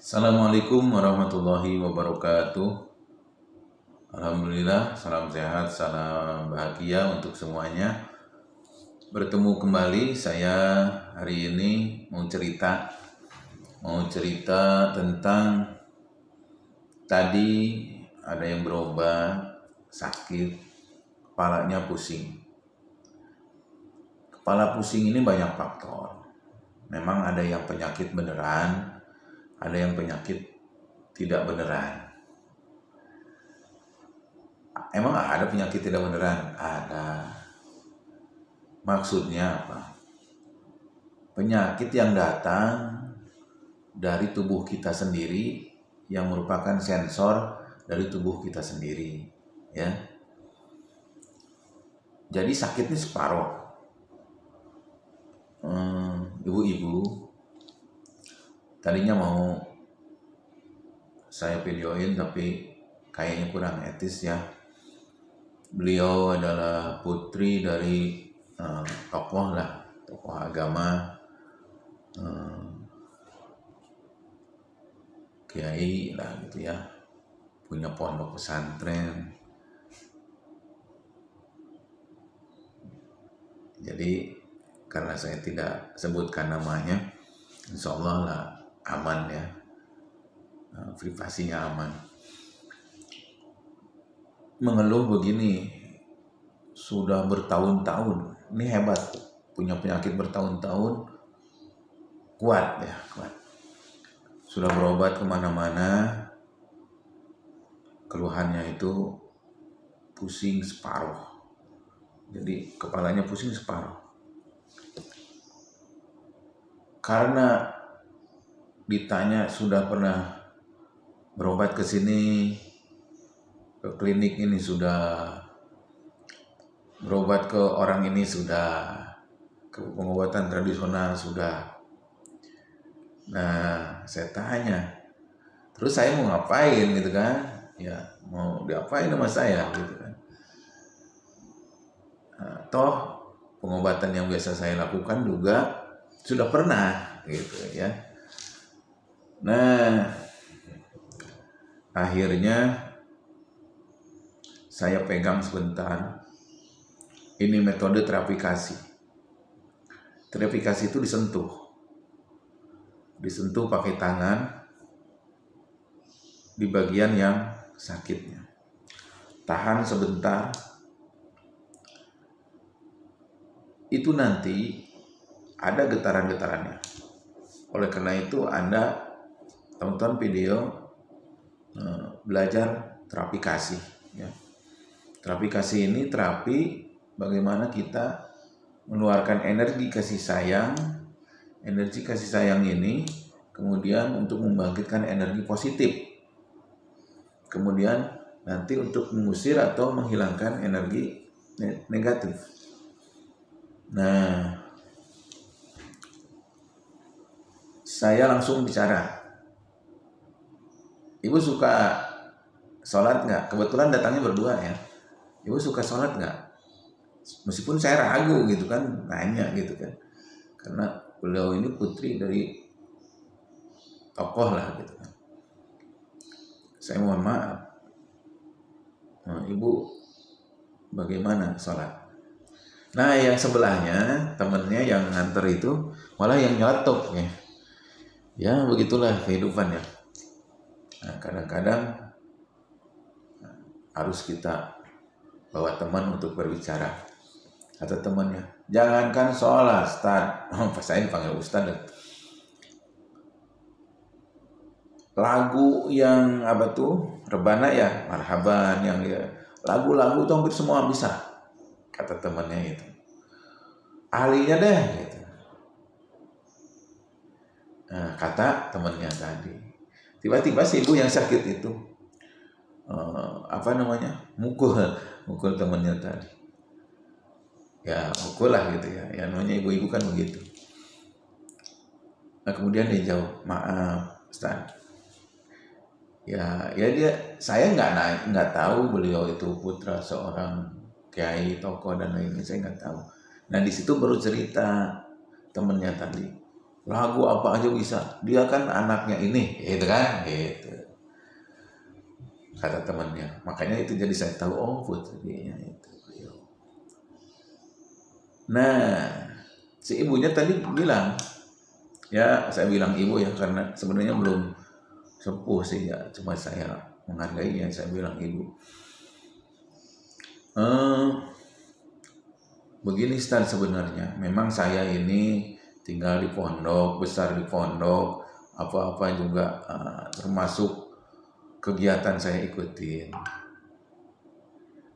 Assalamualaikum warahmatullahi wabarakatuh. Alhamdulillah, salam sehat, salam bahagia untuk semuanya. Bertemu kembali, saya hari ini mau cerita tentang tadi ada yang berobat, sakit, kepalanya pusing. Kepala pusing ini banyak faktor. Memang ada yang penyakit beneran, ada yang penyakit tidak beneran. Emang ada penyakit tidak beneran? Ada. Maksudnya apa? Penyakit yang datang dari tubuh kita sendiri yang merupakan sensor dari tubuh kita sendiri, ya. Jadi sakitnya separuh. Ibu-ibu tadinya mau saya videoin tapi kayaknya kurang etis ya. Beliau adalah putri dari tokoh agama, kiai lah gitu ya, punya pondok pesantren. Jadi karena saya tidak sebutkan namanya, insya Allah lah aman ya, privasinya aman. Mengeluh begini sudah bertahun-tahun, ini hebat, punya penyakit bertahun-tahun, kuat ya, kuat. Sudah berobat kemana-mana, keluhannya itu pusing separuh. Jadi kepalanya pusing separuh. Karena ditanya sudah pernah berobat ke sini, ke klinik ini sudah, berobat ke orang ini sudah, ke pengobatan tradisional sudah. Nah, saya tanya, terus saya mau ngapain gitu kan? Ya, mau diapain sama saya gitu kan? Nah, toh pengobatan yang biasa saya lakukan juga sudah pernah gitu ya. Nah, akhirnya saya pegang sebentar. Ini metode terapi kasih. Terapi kasih itu disentuh pakai tangan di bagian yang sakitnya. Tahan sebentar. Itu nanti ada getaran-getarannya. Oleh karena itu Anda tonton video belajar terapi kasih ya. Terapi kasih ini terapi bagaimana kita mengeluarkan energi kasih sayang. Energi kasih sayang ini kemudian untuk membangkitkan energi positif. Kemudian nanti untuk mengusir atau menghilangkan energi negatif. Nah, saya langsung bicara. Ibu suka sholat nggak? Kebetulan datangnya berdua ya. Ibu suka sholat nggak? Meskipun saya ragu gitu kan, nanya gitu kan. Karena beliau ini putri dari tokoh lah gitu kan. Saya mohon maaf. Nah, ibu bagaimana sholat? Nah, yang sebelahnya temennya yang nganter itu malah yang nyeletuk ya. Ya begitulah kehidupan ya. Nah, kadang-kadang harus kita bawa teman untuk berbicara. Kata temannya, jangankan sholat, Ustaz. Pas saya dipanggil Ustaz. Lagu yang apa tuh, rebana ya, marhaban, yang ya, lagu-lagu itu hampir semua bisa. Kata temannya itu. Ahlinya deh gitu. Nah, kata temannya tadi. Tiba-tiba si ibu yang sakit itu mukul temannya tadi. Ya mukul lah gitu ya. Ya namanya ibu-ibu kan begitu. Nah kemudian dia jawab, maaf Ustaz. Ya saya nggak tahu beliau itu putra seorang kiai, tokoh dan lain-lain, saya nggak tahu. Nah di situ baru cerita temennya tadi, lagu apa aja bisa, dia kan anaknya ini, gitu kan, gitu kata temannya. Makanya itu jadi saya tahu, oh putrinya itu. Nah, si ibunya tadi bilang, ya saya bilang ibu ya karena sebenarnya belum sepuh sih ya, cuma saya menghargai ya saya bilang ibu. Begini Stan, sebenarnya memang saya ini tinggal di pondok, besar di pondok, apa-apa juga termasuk kegiatan saya ikutin.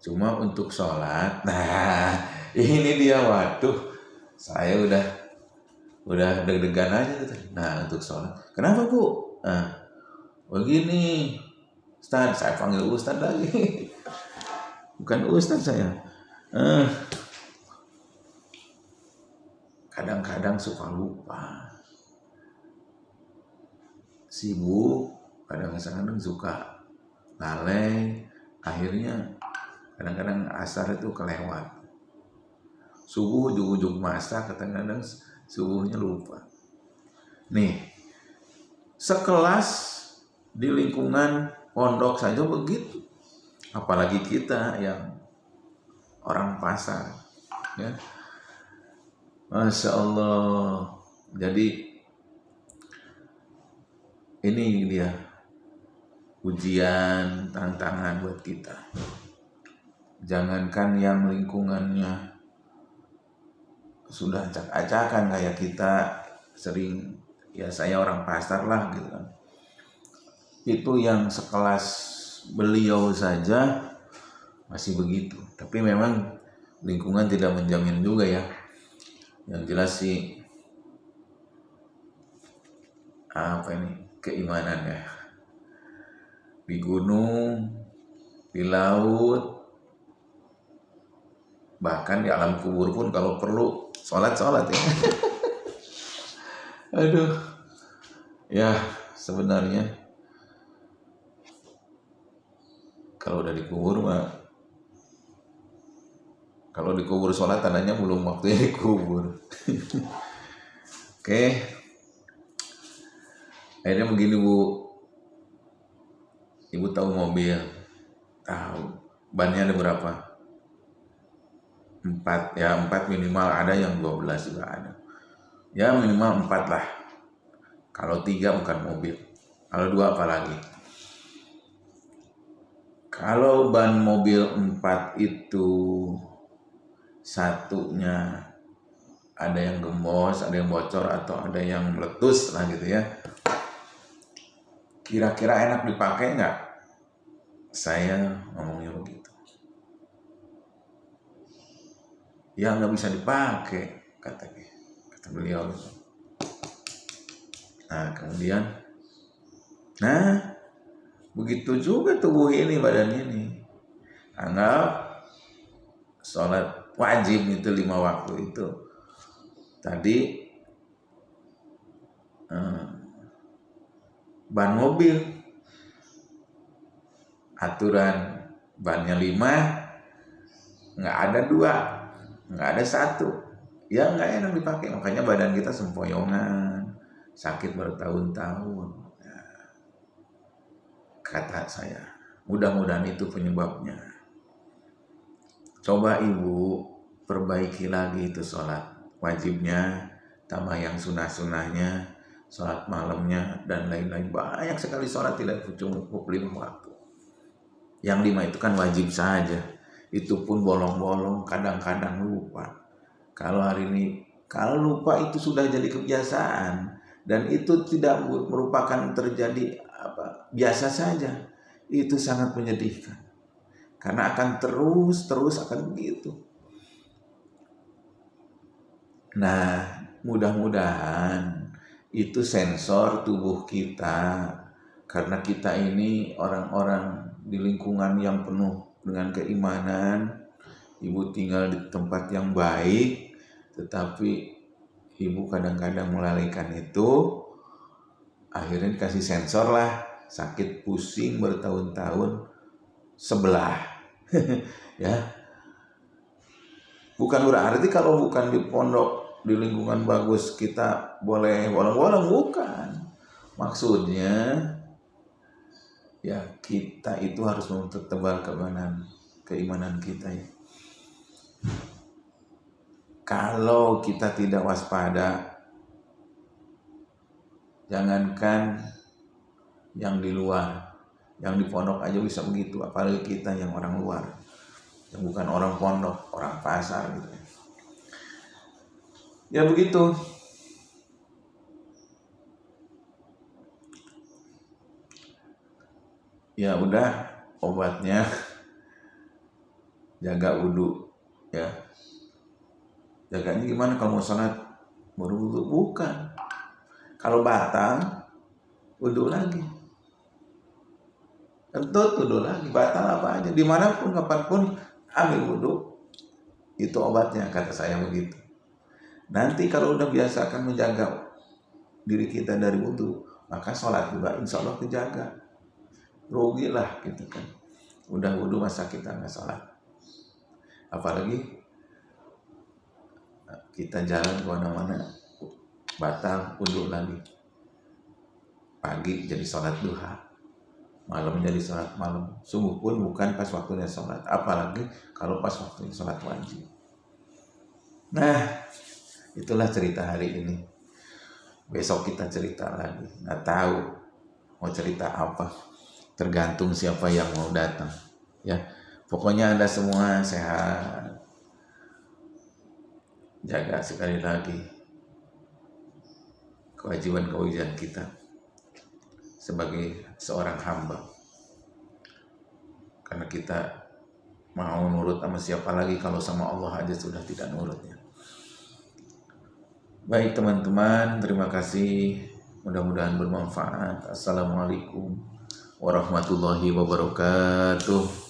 Cuma untuk sholat, nah ini dia waktu saya udah deg-degan aja gitu. Nah untuk sholat, kenapa Bu? Nah begini, Ustaz, saya panggil Ustaz lagi, bukan Ustaz saya. Kadang-kadang suka lupa, sibuk, kadang-kadang suka lalai, akhirnya kadang-kadang asar itu kelewat. Subuh ujung-ujung masa kadang-kadang subuhnya lupa. Nih, sekelas di lingkungan pondok saja begitu. Apalagi kita yang orang pasar. Ya. Masya Allah. Jadi ini dia ujian, tantangan buat kita. Jangankan yang lingkungannya sudah acak-acakan kayak kita sering, ya saya orang pasar lah gitu kan. Itu yang sekelas beliau saja masih begitu. Tapi memang lingkungan tidak menjamin juga ya. Yang jelas sih apa ini keimanan ya. Di gunung, di laut, bahkan di alam kubur pun kalau perlu sholat ya. Aduh, ya sebenarnya kalau udah dikubur mah, kalau dikubur sholat tandanya belum waktunya dikubur. Oke, akhirnya begini Bu, Ibu tahu mobil, tahu bannya ada berapa? 4 ya, 4 minimal, ada yang 12 juga ada. Ya minimal 4 lah. Kalau 3 bukan mobil. Kalau 2 apalagi. Kalau ban mobil 4 itu satunya ada yang gembos, ada yang bocor, atau ada yang meletus lah gitu ya. Kira-kira enak dipakai nggak? Saya ngomongnya begitu. Ya nggak bisa dipakai, kata beliau. Nah kemudian, begitu juga tubuh ini, badan ini. Anggap sholat wajib itu 5 waktu itu. Tadi ban mobil, aturan bannya 5, nggak ada 2, nggak ada 1. Ya nggak enak dipakai, makanya badan kita sempoyongan, sakit bertahun-tahun. Kata saya, mudah-mudahan itu penyebabnya. Coba Ibu perbaiki lagi itu sholat wajibnya, tambah yang sunnah-sunnahnya, sholat malamnya, dan lain-lain. Banyak sekali sholat tidak cukup 5 waktu. Yang 5 itu kan wajib saja. Itu pun bolong-bolong, kadang-kadang lupa. Kalau hari ini, kalau lupa itu sudah jadi kebiasaan. Dan itu tidak merupakan terjadi biasa saja. Itu sangat menyedihkan. Karena akan terus akan begitu. Nah, mudah-mudahan itu sensor tubuh kita, karena kita ini orang-orang di lingkungan yang penuh dengan keimanan. Ibu tinggal di tempat yang baik, tetapi ibu kadang-kadang melalaikan itu. Akhirnya dikasih sensor lah, sakit pusing bertahun-tahun sebelah. Ya, bukan berarti kalau bukan di pondok di lingkungan bagus kita boleh bolong-bolong, bukan. Maksudnya ya kita itu harus mempertebal keimanan kita ya. Kalau kita tidak waspada, jangankan yang di luar, yang di pondok aja bisa begitu, apalagi kita yang orang luar, yang bukan orang pondok, orang pasar gitu. Ya begitu. Ya udah, obatnya jaga wudhu ya. Jaganya gimana kalau mau sholat baru wudhu? Bukan. Kalau batal, wudhu lagi. Kentut wudhu lagi. Batal apa aja, dimanapun, kapanpun, ambil wudhu. Itu obatnya, kata saya begitu. Nanti kalau udah biasakan menjaga diri kita dari wudhu, maka sholat juga insya Allah kejaga. Rugilah gitu kan. Udah wudhu masa kita nggak sholat. Apalagi kita jalan kemana-mana, batal wudhu lagi. Pagi jadi sholat duha, malam jadi sholat malam, subuh pun bukan pas waktunya sholat, apalagi kalau pas waktunya sholat wajib. Nah, itulah cerita hari ini. Besok kita cerita lagi, nggak tahu mau cerita apa, tergantung siapa yang mau datang ya. Pokoknya Anda semua sehat, jaga sekali lagi kewajiban kita sebagai seorang hamba, karena kita mau nurut sama siapa lagi kalau sama Allah aja sudah tidak nurutnya. Baik teman-teman, terima kasih, mudah-mudahan bermanfaat. Assalamualaikum warahmatullahi wabarakatuh.